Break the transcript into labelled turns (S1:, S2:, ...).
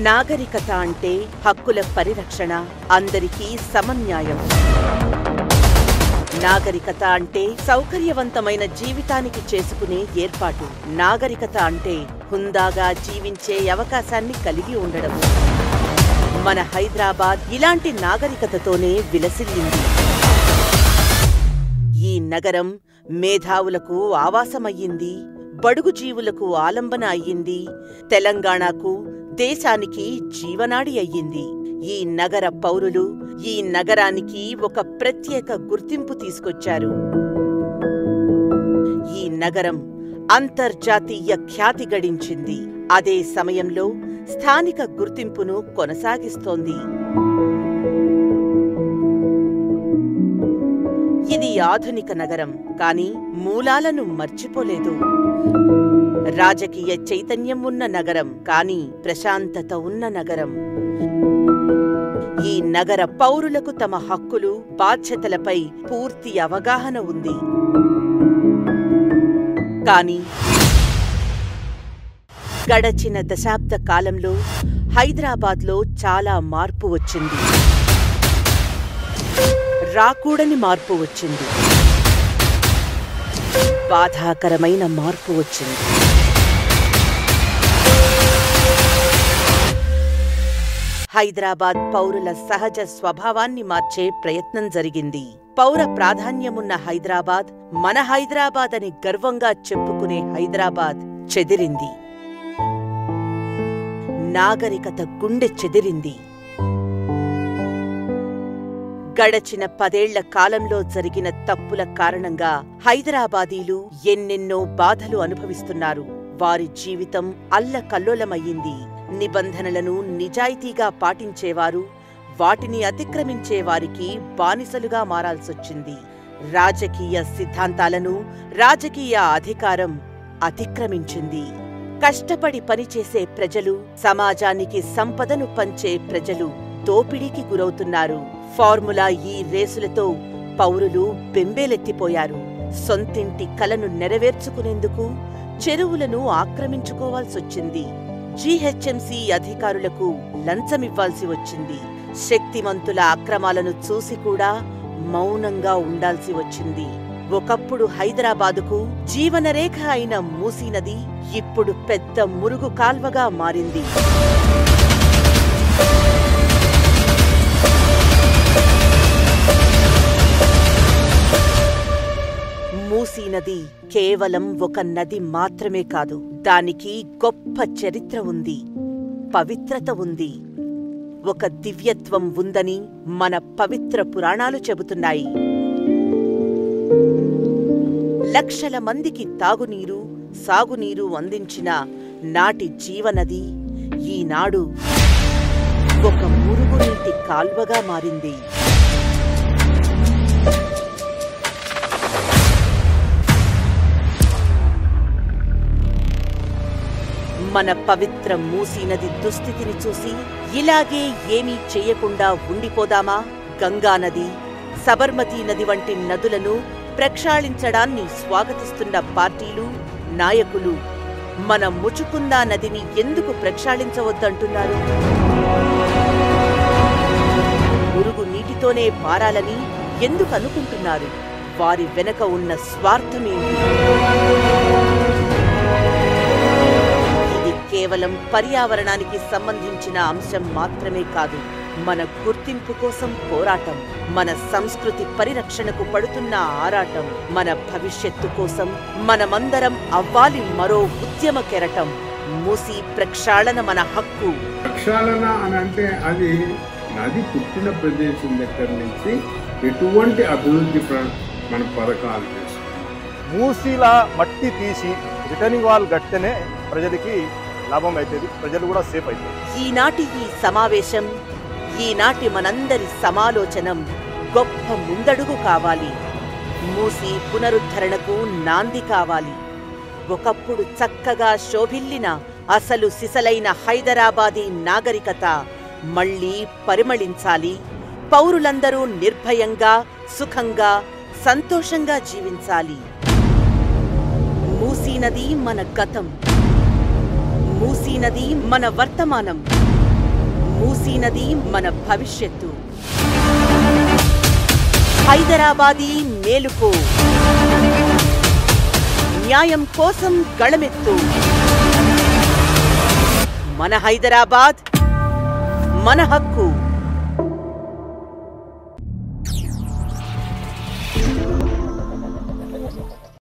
S1: నాగరికత అంటే హక్కుల పరిరక్షణ, అందరికీ సమన్యాయం. నాగరికత అంటే సౌకర్యవంతమైన జీవితానికి చేసుకునే ఏర్పాటు. నాగరికత అంటే హుందాగా జీవించే అవకాశాన్ని కలిగి ఉండడం. మన హైదరాబాద్ ఇలాంటి నాగరికతతోనే విలసిల్లింది. ఈ నగరం మేధావులకు ఆవాసమయ్యింది, బడుగు జీవులకు ఆలంబన అయ్యింది, తెలంగాణకు దేశానికి జీవనాడి అయ్యింది. ఈ నగర పౌరులు ఈ నగరానికి ఒక ప్రత్యేక గుర్తింపు తీసుకొచ్చారు. ఈ నగరం అంతర్జాతీయ ఖ్యాతి గడించింది. అదే సమయంలో స్థానిక గుర్తింపును కొనసాగిస్తోంది. ఇది ఆధునిక నగరం, కానీ మూలాలను మర్చిపోలేదు. రాజకీయ చైతన్యం ఉన్న నగరం, కానీ ప్రశాంతత ఉన్న నగరం. ఈ నగర పౌరులకు తమ హక్కులు, బాధ్యతలపై పూర్తి అవగాహన ఉంది. కానీ గడచిన దశాబ్ద కాలంలో హైదరాబాద్లో చాలా మార్పు వచ్చింది. రాకూడని మార్పు వచ్చింది. బాధాకరమైన మార్పు వచ్చింది. హైదరాబాద్ పౌరుల సహజ స్వభావాన్ని మార్చే ప్రయత్నం జరిగింది. పౌర ప్రాధాన్యమున్న హైదరాబాద్, మన హైదరాబాద్ అని గర్వంగా చెప్పుకునే హైదరాబాద్ చెదిరింది. నాగరికత గుండె చెదిరింది. గడచిన 10 ఏళ్ల కాలంలో జరిగిన తప్పుల కారణంగా హైదరాబాదీలు ఎన్నెన్నో బాధలు అనుభవిస్తున్నారు. వారి జీవితం అల్లకల్లోలమయ్యింది. నిబంధనలను నిజాయితీగా పాటించేవారు వాటిని అతిక్రమించేవారికి బానిసలుగా మారాల్సొచ్చింది. రాజకీయ సిద్ధాంతాలను రాజకీయ అధికారం అతిక్రమించింది. కష్టపడి పనిచేసే ప్రజలు, సమాజానికి సంపదను పంచే ప్రజలు దోపిడీకి గురవుతున్నారు. ఫార్ములా ఈ రేసులతో పౌరులు బెంబేలెత్తిపోయారు. సొంతింటి కలను నెరవేర్చుకునేందుకు చెరువులను ఆక్రమించుకోవాల్సొచ్చింది. జీహెచ్ఎంసీ అధికారులకు లంచమివ్వాల్సి వచ్చింది. శక్తిమంతుల అక్రమాలను చూసి కూడా మౌనంగా ఉండాల్సి వచ్చింది. ఒకప్పుడు హైదరాబాదుకు జీవనరేఖ అయిన మూసీ నది ఇప్పుడు పెద్ద మురుగు కాల్వగా మారింది. మూసీ నది కేవలం ఒక నది మాత్రమే కాదు. దానికి గొప్ప చరిత్ర ఉంది, పవిత్రత ఉంది, ఒక దివ్యత్వం ఉందని మన పవిత్ర పురాణాలు చెబుతున్నాయి. లక్షల మందికి తాగునీరు, సాగునీరు అందించిన నాటి జీవనది ఈనాడు ఒక మురుగునీటి కాల్వగా మారింది. మన పవిత్ర మూసీ నది దుస్థితిని చూసి ఇలాగే ఏమీ చెయ్యకుండా ఉండిపోదామా? గంగానది, సబర్మతీ నది వంటి నదులను ప్రక్షాళించడాన్ని స్వాగతిస్తున్న పార్టీలు, నాయకులు మన ముచుకుందా నదిని ఎందుకు ప్రక్షాళించవద్దంటున్నారు? మురుగు నీటితోనే పారాలని ఎందుకు అనుకుంటున్నారు? వారి వెనక ఉన్న స్వార్థమేంటి? కేవలం పర్యావరణానికి సంబంధించిన అంశం మాత్రమే కాదు. మన గుర్తింపు కోసం పోరాటం, మన సంస్కృతి పరిరక్షణకు పడుతున్న ఆరాటం, మన భవిష్యత్తు కోసం మనమందరం అవ్వాలి మరో ఉద్యమ కెరటం. మూసీ ప్రక్షాళన మన హక్కు.
S2: ప్రక్షాళన అని అంటే అది నది పుట్టిన ప్రదేశం దగ్గర నుంచి ఎటువంటి అభివృద్ధి మన పథకాలు చేస్తాం.
S3: మూసీలా మట్టి తీసి రిటర్నింగ్ వాల్ గట్టనే ప్రజలకి లాభం అవుతుంది, ప్రజలు కూడా సేఫ్ అవుతారు.
S1: ఈనాటి ఈ సమావేశం, ఈనాటి మనందరి సమాలోచనం గొప్ప ముందడుగు కావాలి. మూసీ పునరుద్ధరణకు నాంది కావాలి. ఒకప్పుడు చక్కగా శోభిల్లిన అసలు సిసలైన హైదరాబాదీ నాగరికత మళ్లీ పరిమళించాలి. పౌరులందరూ నిర్భయంగా, సుఖంగా, సంతోషంగా జీవించాలి. మూసీ నది మన గతం, మూసీ నది మన వర్తమానం, మూసీ నది మన భవిష్యత్తు. హైదరాబాదీ మేలుకో, న్యాయం కోసం గళమెత్తు. మన హైదరాబాద్ మన హక్కు.